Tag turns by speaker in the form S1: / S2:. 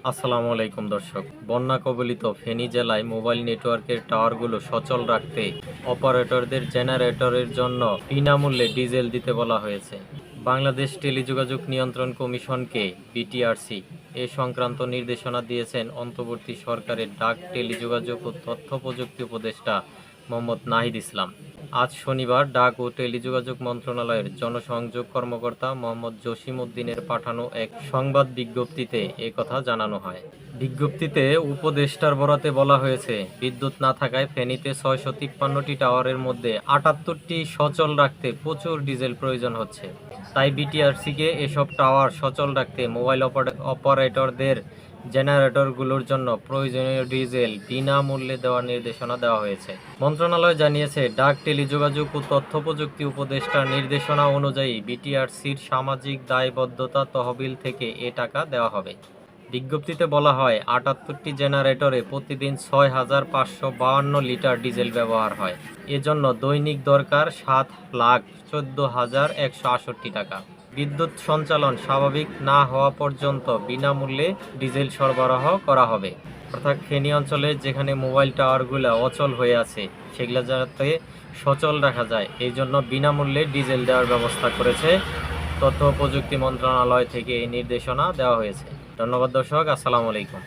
S1: আসসালামু আলাইকুম দর্শক। বন্যা কবলিত ফেনী জেলায় মোবাইল নেটওয়ার্কের টাওয়ারগুলো সচল রাখতে অপারেটরদের জেনারেটরের জন্য বিনামূল্যে ডিজেল দিতে বলা হয়েছে। বাংলাদেশ টেলিযোগাযোগ নিয়ন্ত্রণ কমিশনকে বিটিআরসি এ সংক্রান্ত নির্দেশনা দিয়েছেন অন্তর্বর্তী সরকারের ডাক, টেলিযোগাযোগ ও তথ্য প্রযুক্তি উপদেষ্টা মোহাম্মদ নাহিদ ইসলাম। আজ শনিবার ডাক ও টেলিযোগাযোগ মন্ত্রণালয়ের জনসংযোগ কর্মকর্তা মোহাম্মদ জসিম উদ্দিনের পাঠানো এক সংবাদ বিজ্ঞপ্তিতে এ কথা জানানো হয়। বিজ্ঞপ্তিতে উপদেষ্টার বরাতে বলা হয়েছে, বিদ্যুৎ না থাকায় ফেনীতে ৬৫৩টি টাওয়ারের মধ্যে ৭৮টি সচল রাখতে প্রচুর ডিজেল প্রয়োজন হচ্ছে। তাই বিটিআরসিকে এসব টাওয়ার সচল রাখতে মোবাইল অপারেটরদের জেনারেটরগুলোর জন্য প্রয়োজনীয় ডিজেল বিনামূল্যে দেওয়ার নির্দেশনা দেওয়া হয়েছে। মন্ত্রণালয় জানিয়েছে, ডাক, টেলিযোগাযোগ ও তথ্য প্রযুক্তি উপদেষ্টার নির্দেশনা অনুযায়ী বিটিআরসির সামাজিক দায়বদ্ধতা তহবিল থেকে এ টাকা দেওয়া হবে। বিজ্ঞপ্তিতে বলা হয়, ৭৮টি জেনারেটরে প্রতিদিন ৬,৫৫২ লিটার ডিজেল ব্যবহার হয়। এজন্য দৈনিক দরকার ৭,১৪,১৬৮ টাকা। বিদ্যুৎ সঞ্চালন স্বাভাবিক না হওয়া পর্যন্ত বিনামূল্যে ডিজেল সরবরাহ করা হবে। অর্থাৎ ফেনী অঞ্চলে যেখানে মোবাইল টাওয়ারগুলো অচল হয়ে আছে সেগুলো যাতে সচল রাখা যায়, এই জন্য বিনামূল্যে ডিজেল দেওয়ার ব্যবস্থা করেছে তথ্য প্রযুক্তি মন্ত্রণালয় থেকে এই নির্দেশনা দেওয়া হয়েছে। ধন্যবাদ দর্শক, আসসালামু আলাইকুম।